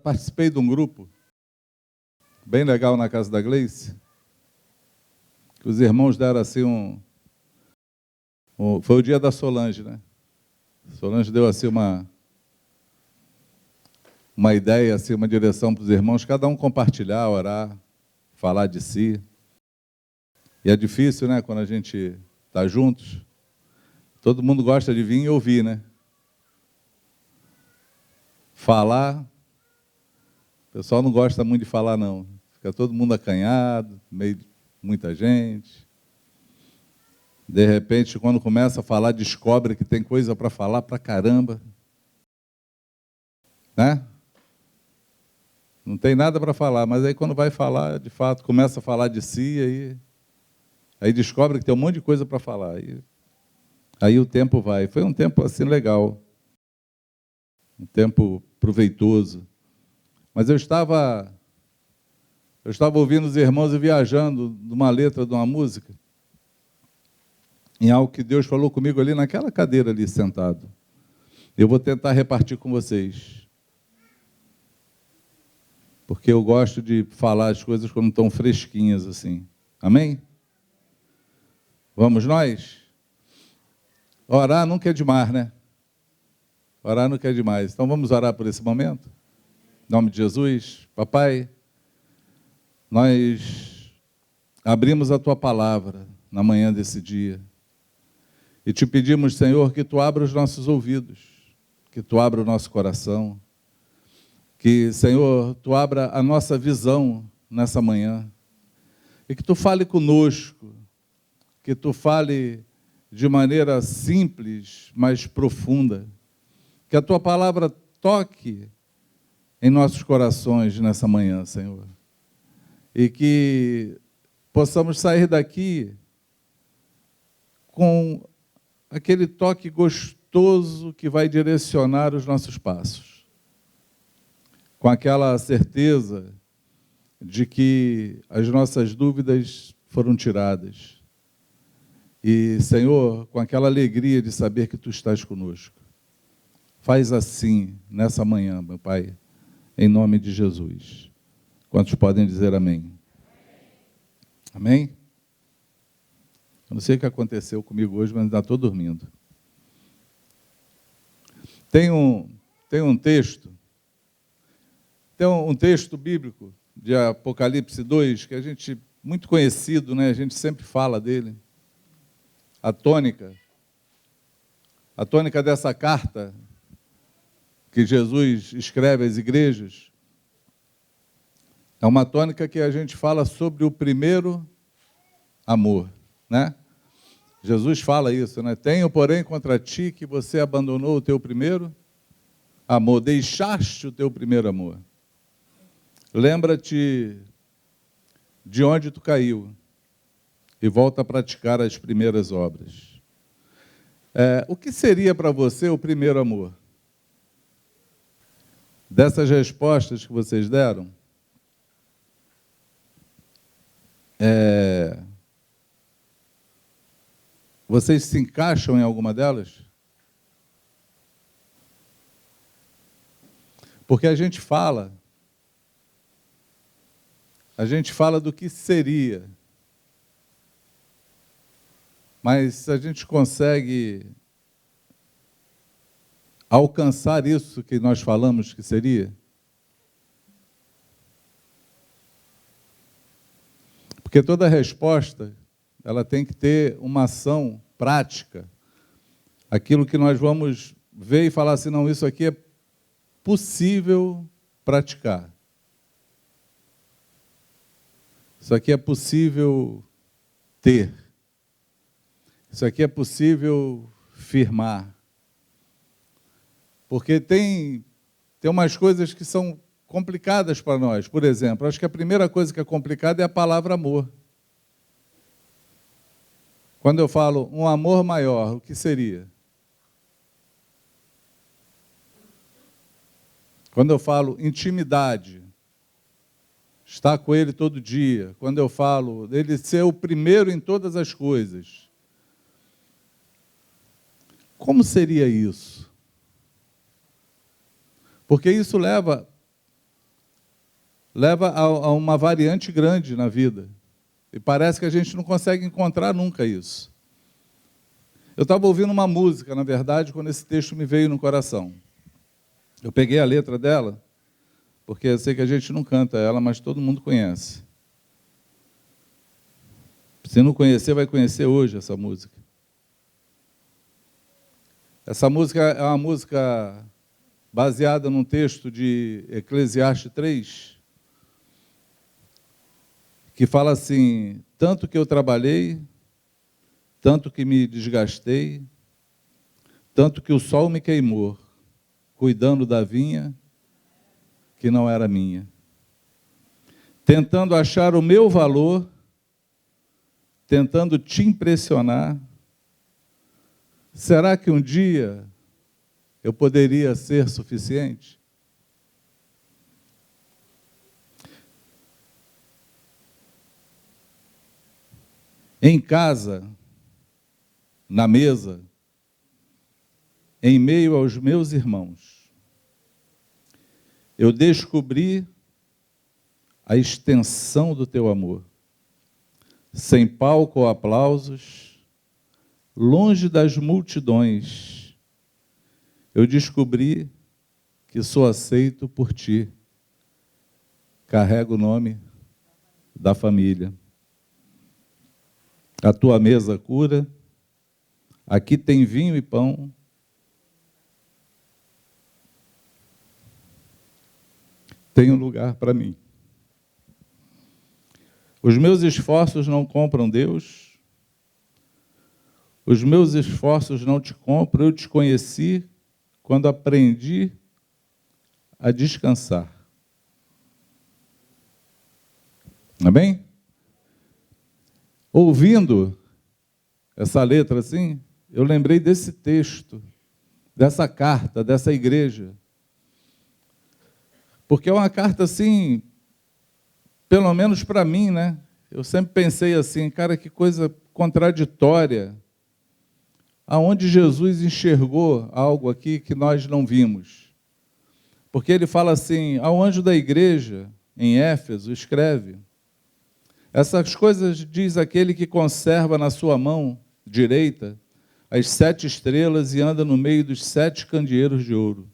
participei de um grupo bem legal na casa da Gleice, que os irmãos deram assim foi o dia da Solange, né? Solange deu assim uma ideia, assim, uma direção para os irmãos, cada um compartilhar, orar, falar de si. E é difícil, né, quando a gente está juntos. Todo mundo gosta de vir e ouvir, né? Falar, o pessoal não gosta muito de falar, não. Fica todo mundo acanhado, meio de muita gente. De repente, quando começa a falar, descobre que tem coisa para falar para caramba. Né? Não tem nada para falar, mas aí quando vai falar, de fato, começa a falar de si, aí descobre que tem um monte de coisa para falar. Aí o tempo vai. Foi um tempo assim legal, um tempo proveitoso. Mas eu estava ouvindo os irmãos e viajando numa letra de uma música, em algo que Deus falou comigo ali naquela cadeira ali sentado. Eu vou tentar repartir com vocês, porque eu gosto de falar as coisas quando estão fresquinhas assim. Amém? Vamos nós? Orar nunca é demais, né? Orar nunca é demais. Então vamos orar por esse momento? Em nome de Jesus. Papai, nós abrimos a Tua palavra na manhã desse dia e te pedimos, Senhor, que Tu abra os nossos ouvidos, que Tu abra o nosso coração, que, Senhor, Tu abra a nossa visão nessa manhã e que Tu fale conosco, que Tu fale de maneira simples, mas profunda, que a Tua palavra toque em nossos corações nessa manhã, Senhor, e que possamos sair daqui com aquele toque gostoso que vai direcionar os nossos passos, com aquela certeza de que as nossas dúvidas foram tiradas. E, Senhor, com aquela alegria de saber que Tu estás conosco. Faz assim, nessa manhã, meu Pai, em nome de Jesus. Quantos podem dizer amém? Amém? Eu não sei o que aconteceu comigo hoje, mas ainda estou dormindo. Tem um texto bíblico de Apocalipse 2, que a gente, muito conhecido, né? A gente sempre fala dele. A tônica dessa carta que Jesus escreve às igrejas é uma tônica que a gente fala sobre o primeiro amor, né? Jesus fala isso, né? Tenho, porém, contra ti que você abandonou o teu primeiro amor, deixaste o teu primeiro amor. Lembra-te de onde tu caiu e volta a praticar as primeiras obras. O que seria para você o primeiro amor? Dessas respostas que vocês deram, vocês se encaixam em alguma delas? Porque a gente fala do que seria, mas a gente consegue alcançar isso que nós falamos que seria? Porque toda resposta, ela tem que ter uma ação prática. Aquilo que nós vamos ver e falar assim, não, isso aqui é possível praticar. Isso aqui é possível ter. Isso aqui é possível firmar. Porque tem umas coisas que são complicadas para nós. Por exemplo, acho que a primeira coisa que é complicada é a palavra amor. Quando eu falo um amor maior, o que seria? Quando eu falo intimidade, estar com Ele todo dia. Quando eu falo dele ser o primeiro em todas as coisas. Como seria isso? Porque isso leva leva a uma variante grande na vida. E parece que a gente não consegue encontrar nunca isso. Eu estava ouvindo uma música, na verdade, quando esse texto me veio no coração. Eu peguei a letra dela, porque eu sei que a gente não canta ela, mas todo mundo conhece. Se não conhecer, vai conhecer hoje essa música. Essa música é uma música baseada num texto de Eclesiastes 3, que fala assim: tanto que eu trabalhei, tanto que me desgastei, tanto que o sol me queimou, cuidando da vinha que não era minha, tentando achar o meu valor, tentando te impressionar. Será que um dia eu poderia ser suficiente? Em casa, na mesa, em meio aos meus irmãos, eu descobri a extensão do teu amor. Sem palco ou aplausos, longe das multidões, eu descobri que sou aceito por ti. Carrego o nome da família. A tua mesa cura, aqui tem vinho e pão. Tem um lugar para mim. Os meus esforços não compram Deus. Os meus esforços não te compram. Eu te conheci quando aprendi a descansar. Amém? Ouvindo essa letra assim, eu lembrei desse texto, dessa carta, dessa igreja. Porque é uma carta assim, pelo menos para mim, né? Eu sempre pensei assim, cara, que coisa contraditória. Aonde Jesus enxergou algo aqui que nós não vimos. Porque ele fala assim, ao anjo da igreja, em Éfeso, escreve: essas coisas diz aquele que conserva na sua mão direita as 7 estrelas e anda no meio dos 7 candeeiros de ouro.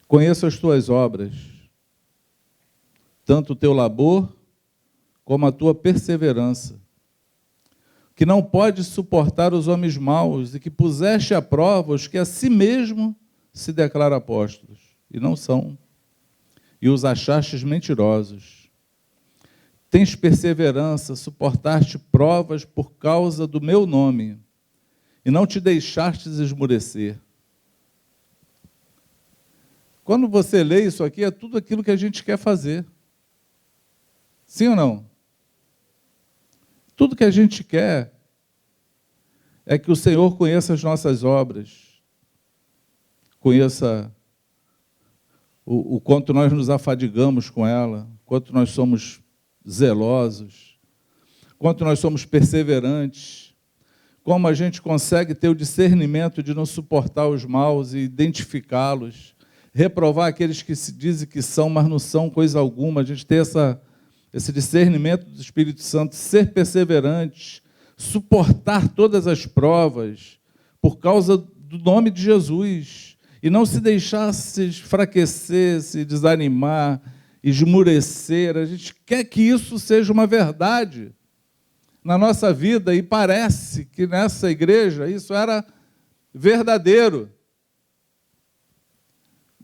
Conheço as tuas obras, tanto o teu labor como a tua perseverança, que não podes suportar os homens maus e que puseste à prova os que a si mesmo se declaram apóstolos, e não são, e os achastes mentirosos. Tens perseverança, suportaste provas por causa do meu nome, e não te deixastes esmurecer. Quando você lê isso aqui, é tudo aquilo que a gente quer fazer. Sim ou não? Tudo que a gente quer é que o Senhor conheça as nossas obras, conheça o quanto nós nos afadigamos com ela, quanto nós somos zelosos, quanto nós somos perseverantes, como a gente consegue ter o discernimento de não suportar os maus e identificá-los, reprovar aqueles que se dizem que são, mas não são coisa alguma, a gente ter esse discernimento do Espírito Santo, ser perseverante, suportar todas as provas por causa do nome de Jesus e não se deixar se enfraquecer, se desanimar, esmurecer. A gente quer que isso seja uma verdade na nossa vida e parece que nessa igreja isso era verdadeiro.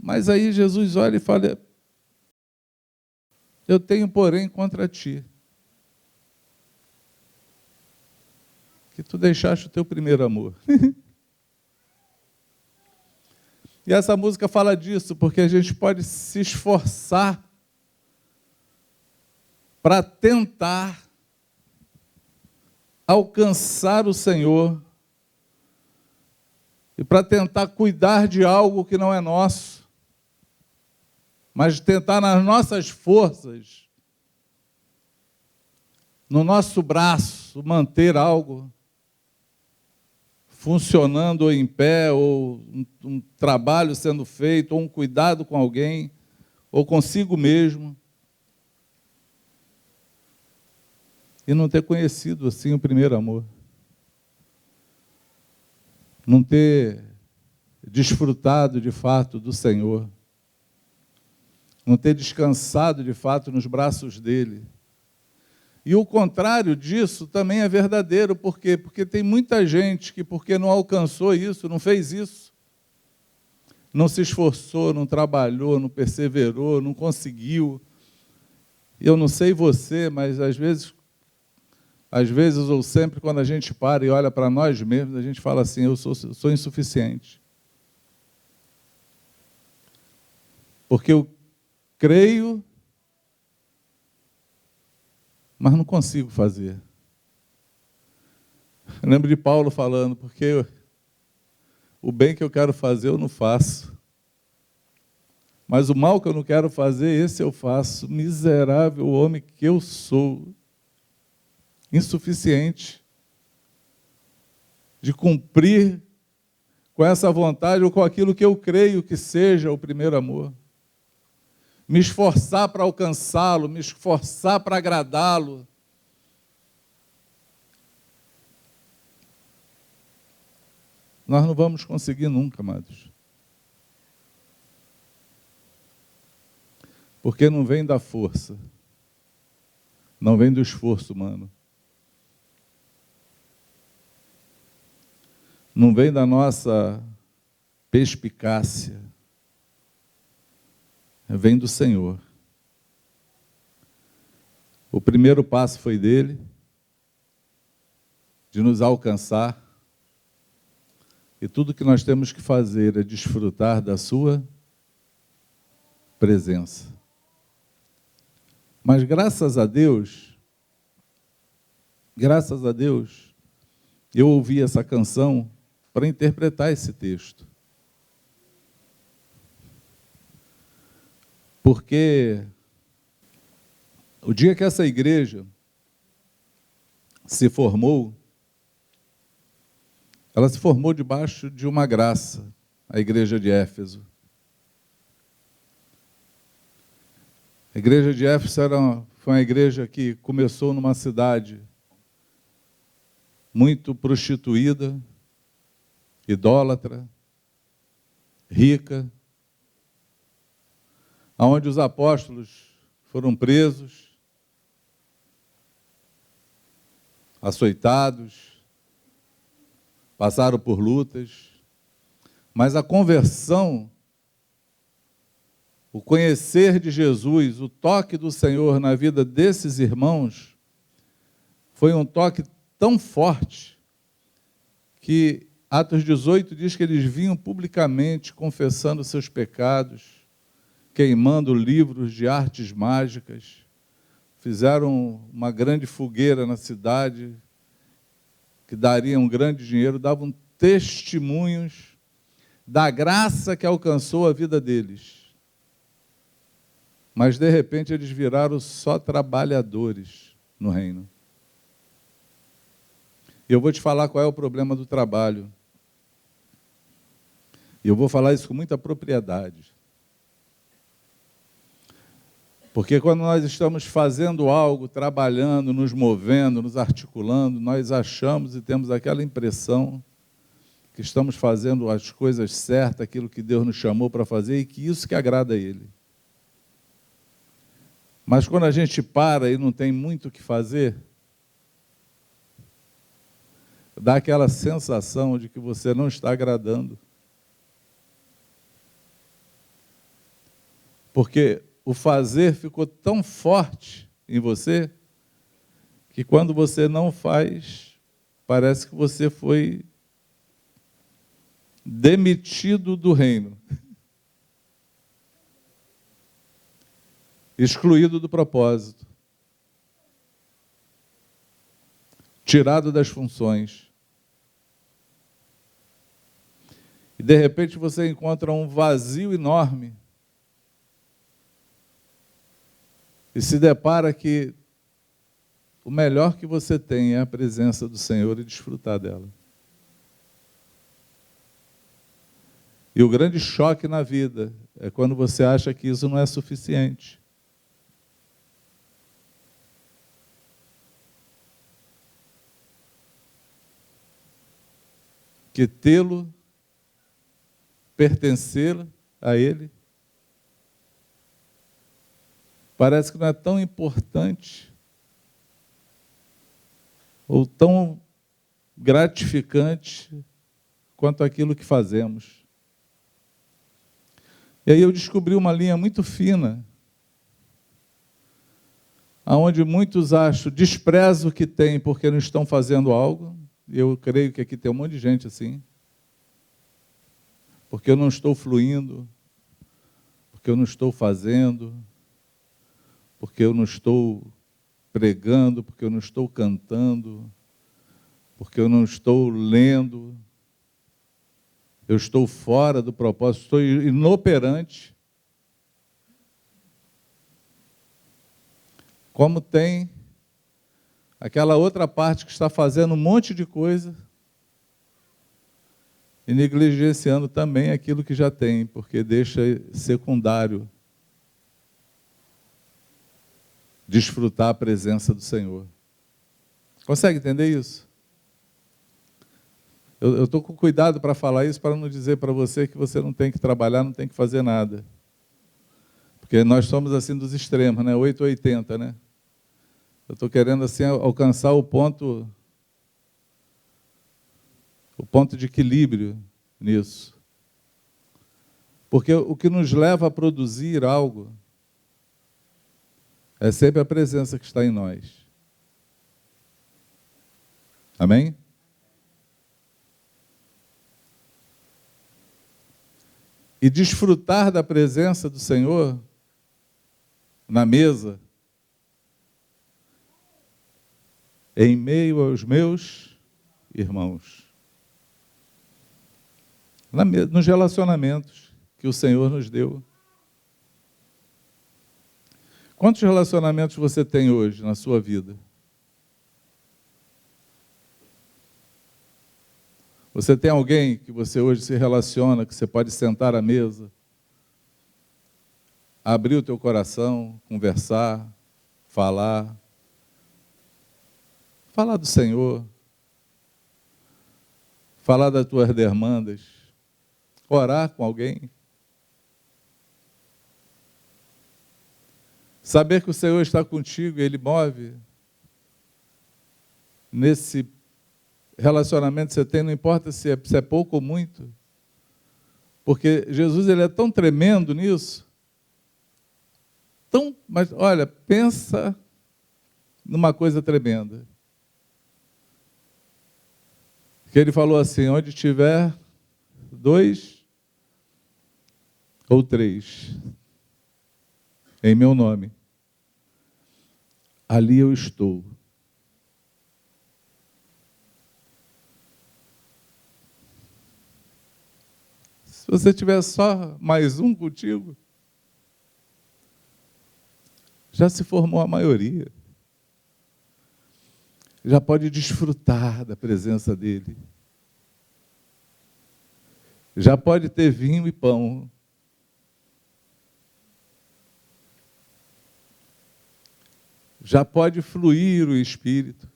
Mas aí Jesus olha e fala: eu tenho, porém, contra ti, que tu deixaste o teu primeiro amor. E essa música fala disso, porque a gente pode se esforçar para tentar alcançar o Senhor e para tentar cuidar de algo que não é nosso, mas tentar nas nossas forças, no nosso braço, manter algo funcionando ou em pé, ou um trabalho sendo feito, ou um cuidado com alguém, ou consigo mesmo, e não ter conhecido assim o primeiro amor. Não ter desfrutado de fato do Senhor. Não ter descansado de fato nos braços dele. E o contrário disso também é verdadeiro. Por quê? Porque tem muita gente que, porque não alcançou isso, não fez isso, não se esforçou, não trabalhou, não perseverou, não conseguiu. Eu não sei você, mas às vezes ou sempre, quando a gente para e olha para nós mesmos, a gente fala assim, eu sou insuficiente. Porque eu creio, mas não consigo fazer. Eu lembro de Paulo falando, porque o bem que eu quero fazer eu não faço. Mas o mal que eu não quero fazer, esse eu faço. Miserável homem que eu sou. Insuficiente de cumprir com essa vontade ou com aquilo que eu creio que seja o primeiro amor. Me esforçar para alcançá-lo, me esforçar para agradá-lo. Nós não vamos conseguir nunca, amados. Porque não vem da força, não vem do esforço humano. Não vem da nossa perspicácia, vem do Senhor. O primeiro passo foi dele, de nos alcançar, e tudo que nós temos que fazer é desfrutar da sua presença. Mas graças a Deus, eu ouvi essa canção para interpretar esse texto. Porque o dia que essa igreja se formou, ela se formou debaixo de uma graça, a igreja de Éfeso. A igreja de Éfeso foi uma igreja que começou numa cidade muito prostituída, idólatra, rica, onde os apóstolos foram presos, açoitados, passaram por lutas, mas a conversão, o conhecer de Jesus, o toque do Senhor na vida desses irmãos, foi um toque tão forte que Atos 18 diz que eles vinham publicamente confessando seus pecados, queimando livros de artes mágicas, fizeram uma grande fogueira na cidade, que daria um grande dinheiro, davam testemunhos da graça que alcançou a vida deles. Mas, de repente, eles viraram só trabalhadores no reino. E eu vou te falar qual é o problema do trabalho. E eu vou falar isso com muita propriedade. Porque quando nós estamos fazendo algo, trabalhando, nos movendo, nos articulando, nós achamos e temos aquela impressão que estamos fazendo as coisas certas, aquilo que Deus nos chamou para fazer e que isso que agrada a Ele. Mas quando a gente para e não tem muito o que fazer, dá aquela sensação de que você não está agradando. Porque o fazer ficou tão forte em você, que quando você não faz, parece que você foi demitido do reino. Excluído do propósito. Tirado das funções. E de repente você encontra um vazio enorme. E se depara que o melhor que você tem é a presença do Senhor e desfrutar dela. E o grande choque na vida é quando você acha que isso não é suficiente. Que tê-lo, pertencer a Ele, parece que não é tão importante ou tão gratificante quanto aquilo que fazemos. E aí eu descobri uma linha muito fina, aonde muitos acham, desprezam o que têm porque não estão fazendo algo. Eu creio que aqui tem um monte de gente assim. Porque eu não estou fluindo, porque eu não estou fazendo, porque eu não estou pregando, porque eu não estou cantando, porque eu não estou lendo, eu estou fora do propósito, estou inoperante. Como tem aquela outra parte que está fazendo um monte de coisa e negligenciando também aquilo que já tem, porque deixa secundário desfrutar a presença do Senhor. Consegue entender isso? Eu estou com cuidado para falar isso, para não dizer para você que você não tem que trabalhar, não tem que fazer nada. Porque nós somos assim dos extremos, né? 8 ou 80, né? Eu estou querendo assim alcançar o ponto de equilíbrio nisso. Porque o que nos leva a produzir algo é sempre a presença que está em nós. Amém? E desfrutar da presença do Senhor na mesa, em meio aos meus irmãos. Nos relacionamentos que o Senhor nos deu. Quantos relacionamentos você tem hoje na sua vida? Você tem alguém que você hoje se relaciona, que você pode sentar à mesa, abrir o teu coração, conversar, falar do Senhor, falar das tuas demandas, orar com alguém. Saber que o Senhor está contigo e Ele move nesse relacionamento que você tem, não importa se é pouco ou muito, porque Jesus ele é tão tremendo nisso, mas olha, pensa numa coisa tremenda. Que Ele falou assim, onde tiver 2 ou 3 em meu nome, ali eu estou. Se você tiver só mais um contigo, já se formou a maioria. Já pode desfrutar da presença dele. Já pode ter vinho e pão. Já pode fluir o Espírito.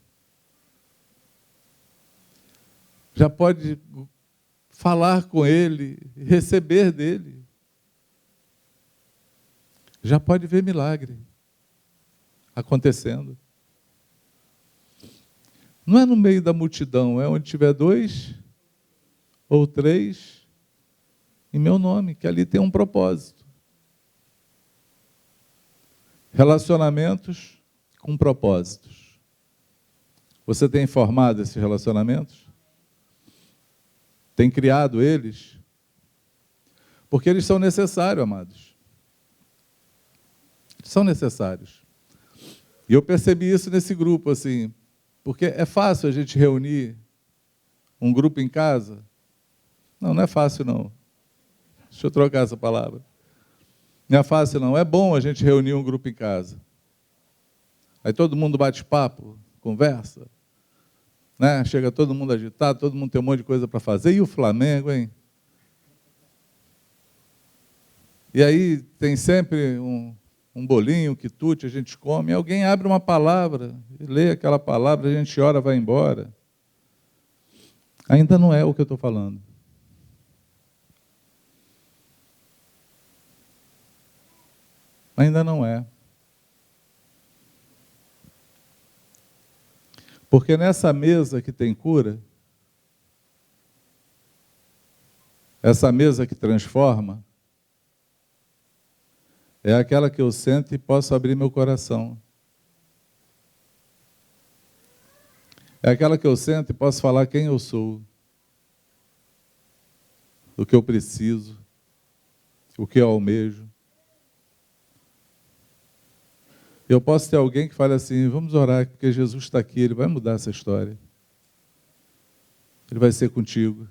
Já pode falar com Ele, receber dEle. Já pode ver milagre acontecendo. Não é no meio da multidão, é onde tiver 2 ou 3 em meu nome, que ali tem um propósito. Relacionamentos com propósitos. Você tem formado esses relacionamentos? Tem criado eles? Porque eles são necessários, amados. São necessários. E eu percebi isso nesse grupo, assim, porque é fácil a gente reunir um grupo em casa? Não é fácil, não. Deixa eu trocar essa palavra. Não é fácil, não. É bom a gente reunir um grupo em casa. Aí todo mundo bate papo, conversa, né? Chega todo mundo agitado, todo mundo tem um monte de coisa para fazer. E o Flamengo, hein? E aí tem sempre um bolinho, um quitute, a gente come, alguém abre uma palavra, lê aquela palavra, a gente ora, vai embora. Ainda não é o que eu estou falando. Ainda não é. Porque nessa mesa que tem cura, essa mesa que transforma, é aquela que eu sento e posso abrir meu coração. É aquela que eu sento e posso falar quem eu sou, o que eu preciso, o que eu almejo. Eu posso ter alguém que fale assim, vamos orar, porque Jesus está aqui, Ele vai mudar essa história. Ele vai ser contigo.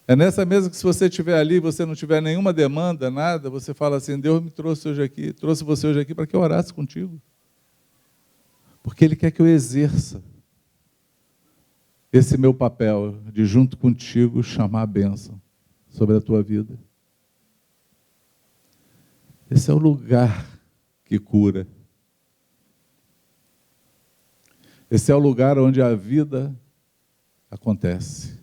É nessa mesa que se você estiver ali, você não tiver nenhuma demanda, nada, você fala assim, Deus me trouxe hoje aqui, trouxe você hoje aqui para que eu orasse contigo. Porque Ele quer que eu exerça esse meu papel de junto contigo chamar a bênção sobre a tua vida. Esse é o lugar que cura. Esse é o lugar onde a vida acontece.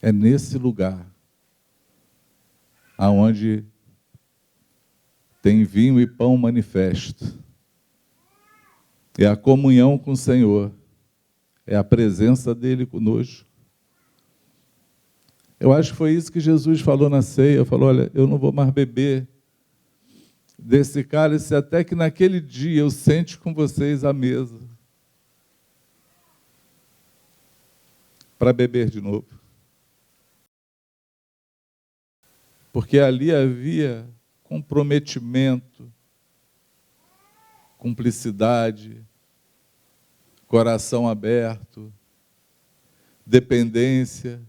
É nesse lugar aonde tem vinho e pão manifesto. É a comunhão com o Senhor. É a presença dEle conosco. Eu acho que foi isso que Jesus falou na ceia. Falou, olha, eu não vou mais beber desse cálice até que naquele dia eu sente com vocês à mesa para beber de novo. Porque ali havia comprometimento, cumplicidade, coração aberto, dependência.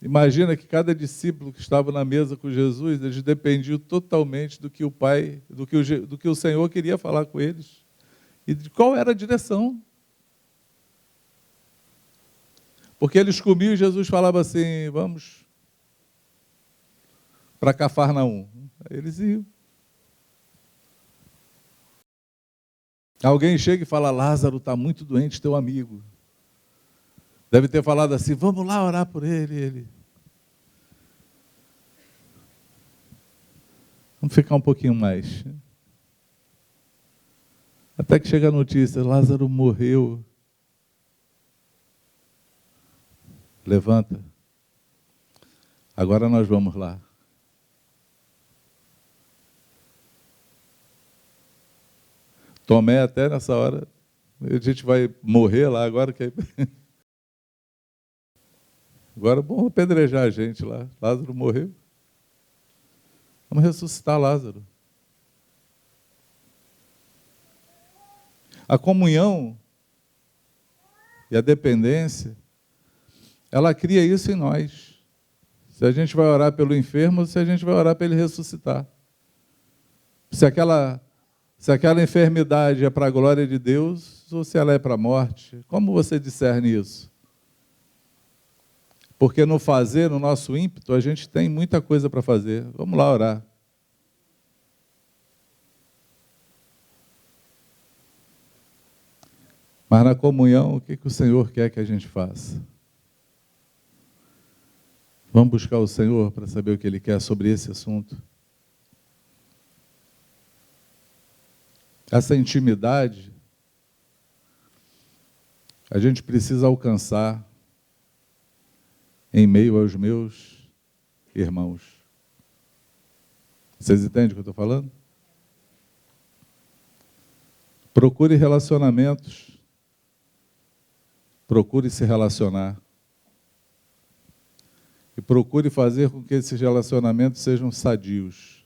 Imagina que cada discípulo que estava na mesa com Jesus, eles dependiam totalmente do que o Pai, do que o Senhor queria falar com eles. E de qual era a direção. Porque eles comiam e Jesus falava assim, vamos para Cafarnaum. Aí eles iam. Alguém chega e fala, Lázaro está muito doente, teu amigo. Deve ter falado assim, vamos lá orar por ele. Vamos ficar um pouquinho mais. Até que chega a notícia, Lázaro morreu. Levanta. Agora nós vamos lá. Tomé até nessa hora, a gente vai morrer lá agora. Agora vamos apedrejar a gente lá. Lázaro morreu. Vamos ressuscitar Lázaro. A comunhão e a dependência, ela cria isso em nós. Se a gente vai orar pelo enfermo, ou se a gente vai orar para ele ressuscitar. Se aquela enfermidade é para a glória de Deus, ou se ela é para a morte. Como você discerne isso? Porque no fazer, no nosso ímpeto, a gente tem muita coisa para fazer. Vamos lá orar. Mas na comunhão, o que o Senhor quer que a gente faça? Vamos buscar o Senhor para saber o que Ele quer sobre esse assunto. Essa intimidade, a gente precisa alcançar em meio aos meus irmãos. Vocês entendem o que eu estou falando? Procure relacionamentos. Procure se relacionar. E procure fazer com que esses relacionamentos sejam sadios.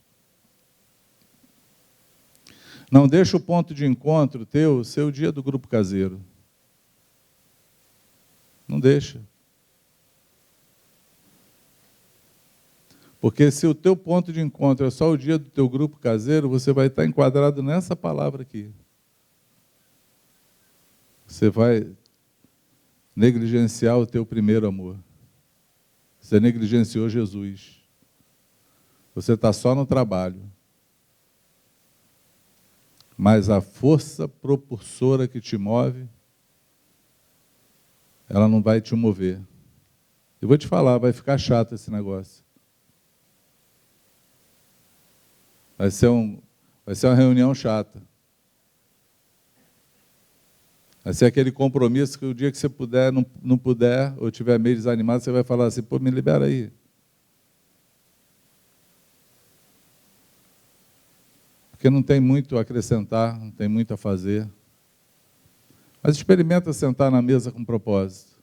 Não deixe o ponto de encontro teu ser o dia do grupo caseiro. Não deixa. Porque se o teu ponto de encontro é só o dia do teu grupo caseiro, você vai estar enquadrado nessa palavra aqui. Você vai negligenciar o teu primeiro amor. Você negligenciou Jesus. Você está só no trabalho. Mas a força propulsora que te move, ela não vai te mover. Eu vou te falar, vai ficar chato esse negócio. Vai ser uma reunião chata. Vai ser aquele compromisso que o dia que você puder, não puder, ou estiver meio desanimado, você vai falar assim, pô, me libera aí. Porque não tem muito a acrescentar, não tem muito a fazer. Mas experimenta sentar na mesa com propósito.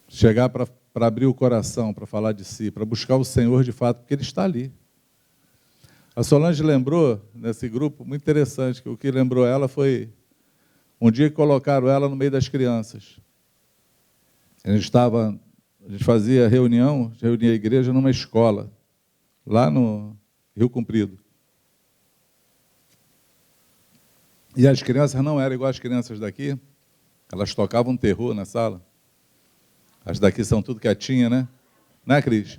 Chegar para abrir o coração, para falar de si, para buscar o Senhor de fato, porque Ele está ali. A Solange lembrou, nesse grupo, muito interessante, que o que lembrou ela foi um dia que colocaram ela no meio das crianças. A gente fazia reunia a igreja numa escola, lá no Rio Comprido. E as crianças não eram igual as crianças daqui, elas tocavam terror na sala. As daqui são tudo quietinhas, né? Né, Cris?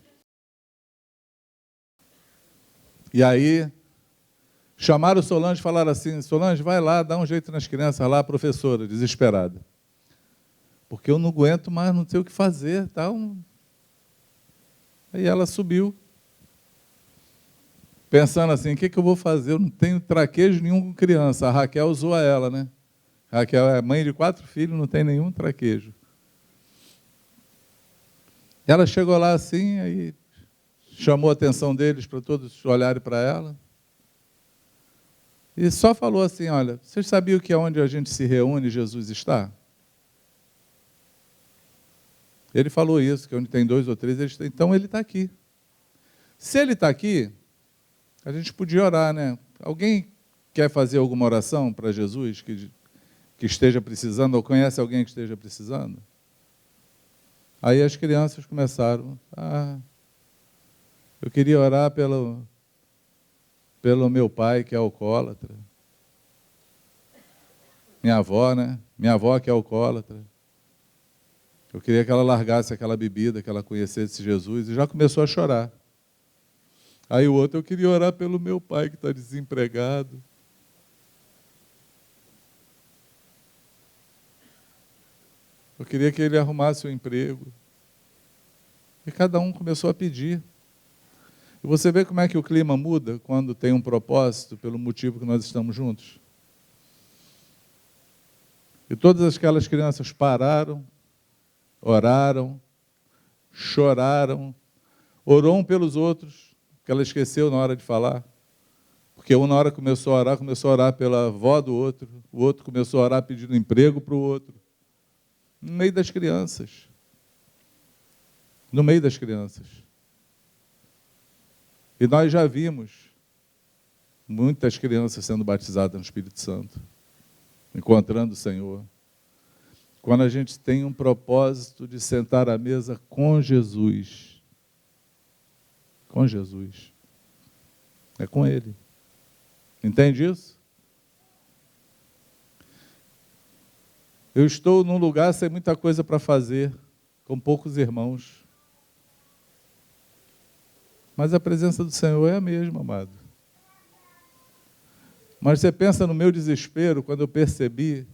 E aí, chamaram Solange e falaram assim, Solange, vai lá, dá um jeito nas crianças lá, professora, desesperada. Porque eu não aguento mais, não sei o que fazer. Tá Aí ela subiu, pensando assim, o que eu vou fazer? Eu não tenho traquejo nenhum com criança. A Raquel zoa ela, né? A Raquel é mãe de 4 filhos, não tem nenhum traquejo. Ela chegou lá assim, aí chamou a atenção deles para todos olharem para ela. E só falou assim, olha, vocês sabiam que é onde a gente se reúne, Jesus está? Ele falou isso, que onde tem 2 ou 3, então ele está aqui. Se ele está aqui, a gente podia orar, né? Alguém quer fazer alguma oração para Jesus que esteja precisando, ou conhece alguém que esteja precisando? Aí as crianças começaram, eu queria orar pelo meu pai, que é alcoólatra. Minha avó, né? Minha avó que é alcoólatra. Eu queria que ela largasse aquela bebida, que ela conhecesse Jesus, e já começou a chorar. Aí o outro, eu queria orar pelo meu pai, que está desempregado. Eu queria que ele arrumasse um emprego. E cada um começou a pedir. E você vê como é que o clima muda quando tem um propósito, pelo motivo que nós estamos juntos. E todas aquelas crianças pararam, oraram, choraram, orou um pelos outros, que ela esqueceu na hora de falar. Porque um na hora começou a orar pela avó do outro, o outro começou a orar pedindo emprego para o outro. No meio das crianças. No meio das crianças. E nós já vimos muitas crianças sendo batizadas no Espírito Santo, encontrando o Senhor. Quando a gente tem um propósito de sentar à mesa com Jesus. Com Jesus. É com Ele. Entende isso? Eu estou num lugar sem muita coisa para fazer, com poucos irmãos. Mas a presença do Senhor é a mesma, amado. Mas você pensa no meu desespero quando eu percebi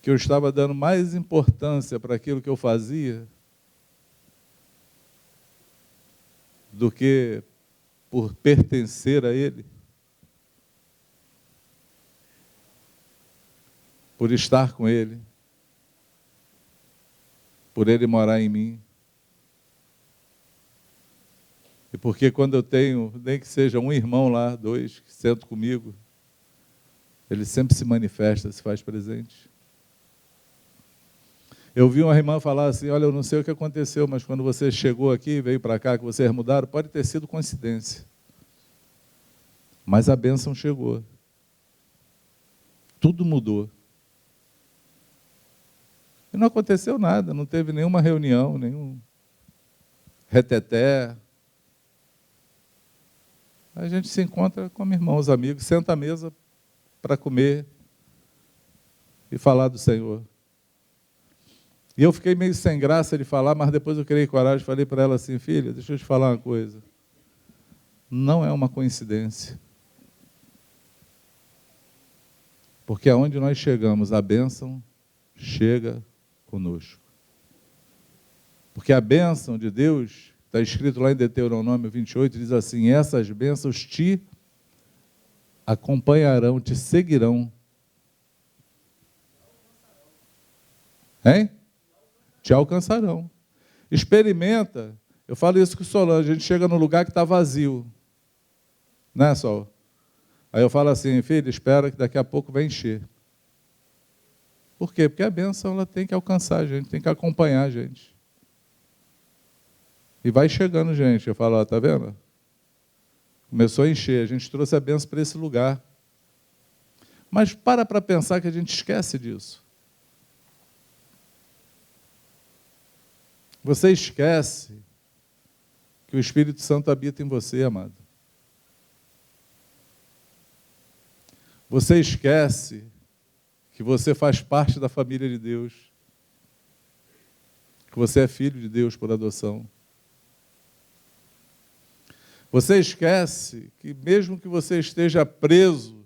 que eu estava dando mais importância para aquilo que eu fazia do que por pertencer a Ele, por estar com Ele, por Ele morar em mim. E porque quando eu tenho, nem que seja um irmão lá, 2, que sentam comigo, ele sempre se manifesta, se faz presente. Eu vi uma irmã falar assim, olha, eu não sei o que aconteceu, mas quando você chegou aqui, veio para cá, que vocês mudaram, pode ter sido coincidência. Mas a bênção chegou. Tudo mudou. E não aconteceu nada, não teve nenhuma reunião, nenhum reteté. A gente se encontra como irmãos, amigos, senta à mesa para comer e falar do Senhor. E eu fiquei meio sem graça de falar, mas depois eu criei coragem e falei para ela assim: filha, deixa eu te falar uma coisa. Não é uma coincidência. Porque aonde nós chegamos, a bênção chega conosco. Porque a bênção de Deus, está escrito lá em Deuteronômio 28, diz assim: essas bênçãos te acompanharão, te seguirão. Hein? Te alcançarão. Experimenta. Eu falo isso com o Solange, a gente chega num lugar que está vazio. Né, Sol? Aí eu falo assim: filho, espera que daqui a pouco vai encher. Por quê? Porque a bênção ela tem que alcançar a gente, tem que acompanhar a gente. E vai chegando gente. Eu falo, ó, tá vendo? Começou a encher, a gente trouxe a bênção para esse lugar. Mas para pensar que a gente esquece disso. Você esquece que o Espírito Santo habita em você, amado. Você esquece que você faz parte da família de Deus, que você é filho de Deus por adoção. Você esquece que mesmo que você esteja preso,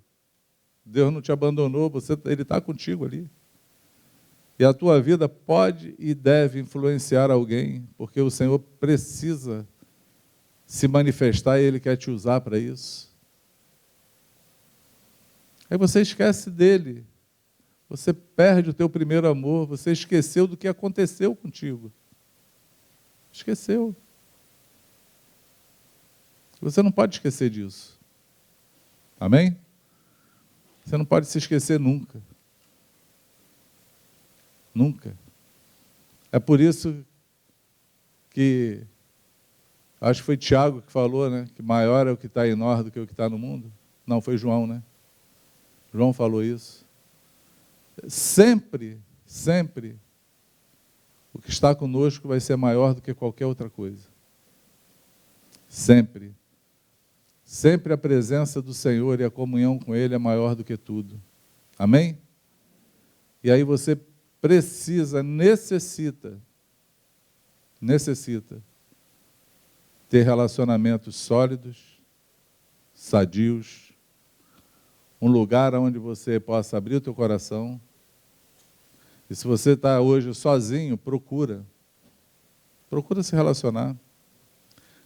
Deus não te abandonou, Ele está contigo ali. E a tua vida pode e deve influenciar alguém, porque o Senhor precisa se manifestar e Ele quer te usar para isso. Aí você esquece dele, você perde o teu primeiro amor, você esqueceu do que aconteceu contigo. Esqueceu. Você não pode esquecer disso. Amém? Você não pode se esquecer nunca. Nunca. É por isso que, acho que foi Tiago que falou, né? Que maior é o que está em nós do que o que está no mundo. Não, foi João, né? João falou isso. Sempre, sempre, o que está conosco vai ser maior do que qualquer outra coisa. Sempre. Sempre a presença do Senhor e a comunhão com Ele é maior do que tudo. Amém? E aí você precisa, necessita ter relacionamentos sólidos, sadios, um lugar onde você possa abrir o teu coração. E se você está hoje sozinho, procura se relacionar.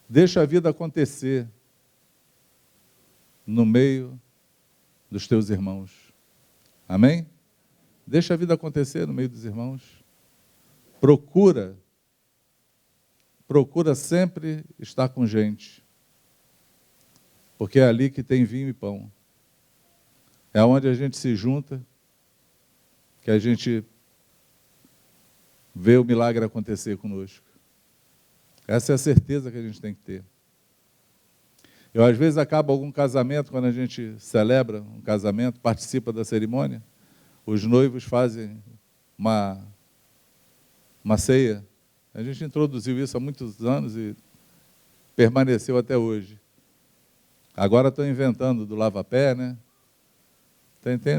Deixa a vida acontecer no meio dos teus irmãos. Amém? Deixa a vida acontecer no meio dos irmãos. Procura sempre estar com gente. Porque é ali que tem vinho e pão. É onde a gente se junta, que a gente vê o milagre acontecer conosco. Essa é a certeza que a gente tem que ter. Eu, às vezes, acaba algum casamento, quando a gente celebra um casamento, participa da cerimônia, os noivos fazem uma ceia. A gente introduziu isso há muitos anos e permaneceu até hoje. Agora estão inventando do lava-pé, né?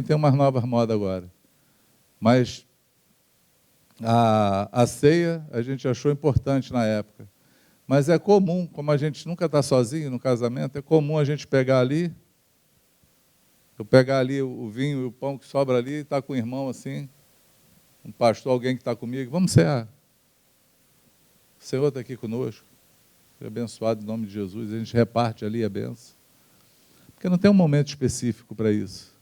Tem umas novas modas agora. Mas a ceia a gente achou importante na época. Mas é comum, como a gente nunca está sozinho no casamento, é comum a gente pegar ali, eu pegar ali o vinho e o pão que sobra ali, e estar com o irmão assim, um pastor, alguém que está comigo, vamos cear. O Senhor está aqui conosco, seja abençoado em nome de Jesus, a gente reparte ali a bênção. Porque não tem um momento específico para isso.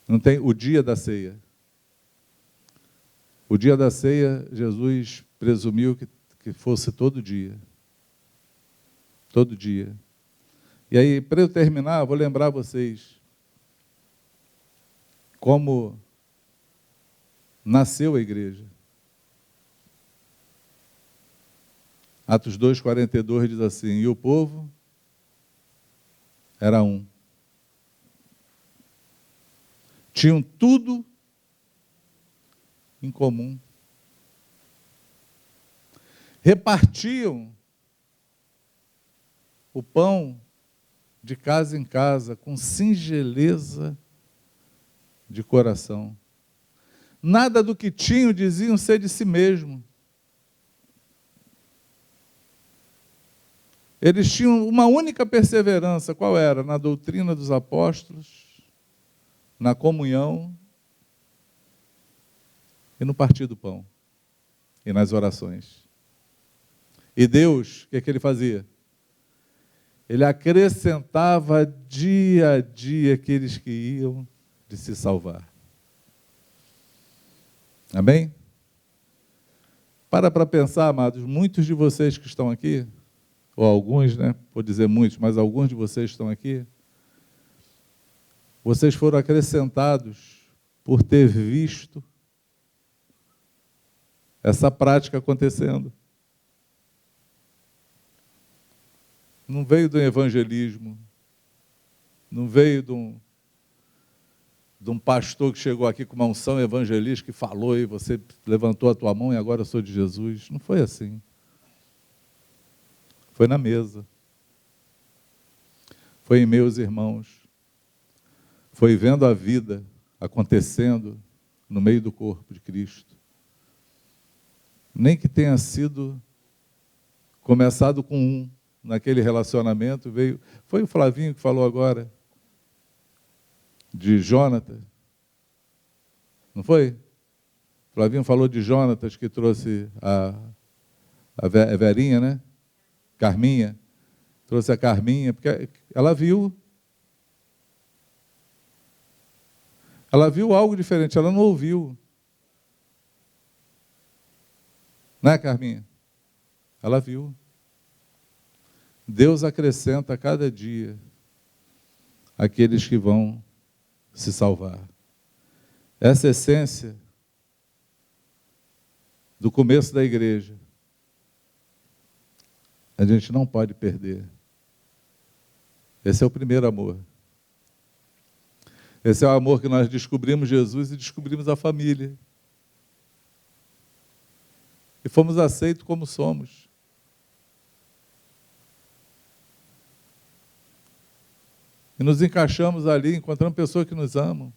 Não tem o dia da ceia. O dia da ceia, Jesus presumiu que fosse todo dia. Todo dia. E aí, para eu terminar, vou lembrar vocês como nasceu a igreja. Atos 2:42 diz assim: e o povo era um. Tinham tudo em comum. Repartiam o pão de casa em casa com singeleza de coração. Nada do que tinham diziam ser de si mesmo. Eles tinham uma única perseverança, qual era? Na doutrina dos apóstolos, na comunhão e no partir do pão, e nas orações. E Deus, o que ele fazia? Ele acrescentava dia a dia aqueles que iam de se salvar. Amém? Para pensar, amados, muitos de vocês que estão aqui, ou alguns, né? Vou dizer muitos, mas alguns de vocês estão aqui, vocês foram acrescentados por ter visto essa prática acontecendo. Não veio do evangelismo, não veio de um pastor que chegou aqui com uma unção evangelística que falou e você levantou a tua mão e agora eu sou de Jesus. Não foi assim. Foi na mesa. Foi em meus irmãos. Foi vendo a vida acontecendo no meio do corpo de Cristo. Nem que tenha sido começado com um, naquele relacionamento, veio... Foi o Flavinho que falou agora, de Jonatas. Não foi? O Flavinho falou de Jonatas, que trouxe a Verinha, né? Carminha. Trouxe a Carminha, porque ela viu. Ela viu algo diferente, ela não ouviu. Né, Carminha? Ela viu. Deus acrescenta a cada dia aqueles que vão se salvar. Essa essência do começo da igreja, a gente não pode perder. Esse é o primeiro amor. Esse é o amor que nós descobrimos Jesus e descobrimos a família. E fomos aceitos como somos. E nos encaixamos ali, encontramos pessoas que nos amam.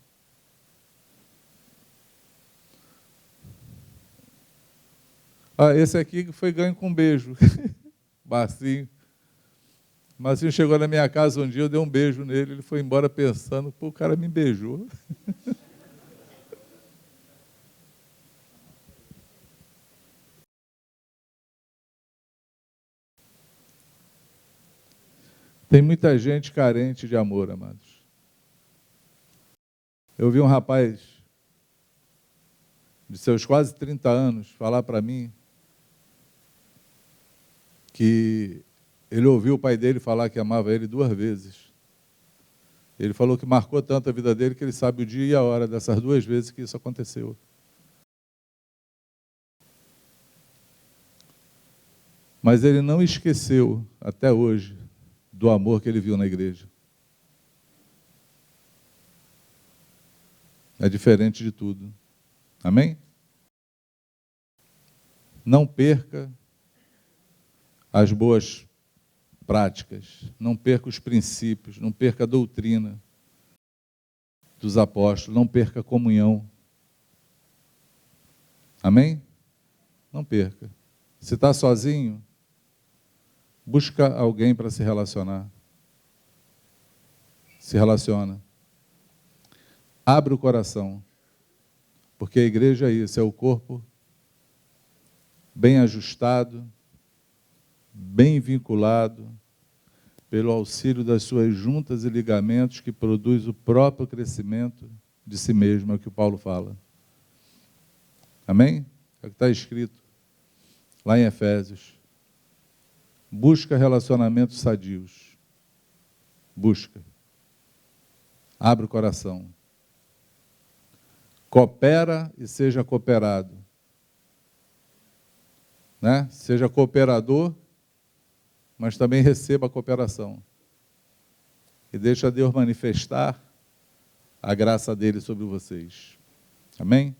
Esse aqui foi ganho com um beijo. Marcinho. Marcinho chegou na minha casa um dia, eu dei um beijo nele, ele foi embora pensando, pô, o cara me beijou. Tem muita gente carente de amor, amados. Eu vi um rapaz de seus quase 30 anos falar para mim que ele ouviu o pai dele falar que amava ele 2 vezes. Ele falou que marcou tanto a vida dele que ele sabe o dia e a hora dessas 2 vezes que isso aconteceu. Mas ele não esqueceu, até hoje, do amor que ele viu na igreja. É diferente de tudo. Amém? Não perca as boas práticas, não perca os princípios, não perca a doutrina dos apóstolos, não perca a comunhão. Amém? Não perca. Se está sozinho, busca alguém para se relacionar. Se relaciona. Abre o coração. Porque a igreja é isso, é o corpo bem ajustado, bem vinculado, pelo auxílio das suas juntas e ligamentos, que produz o próprio crescimento de si mesmo, é o que o Paulo fala. Amém? É o que está escrito lá em Efésios. Busca relacionamentos sadios. Busca. Abre o coração. Coopera e seja cooperado. Né? Seja cooperador, mas também receba a cooperação. E deixa Deus manifestar a graça dele sobre vocês. Amém?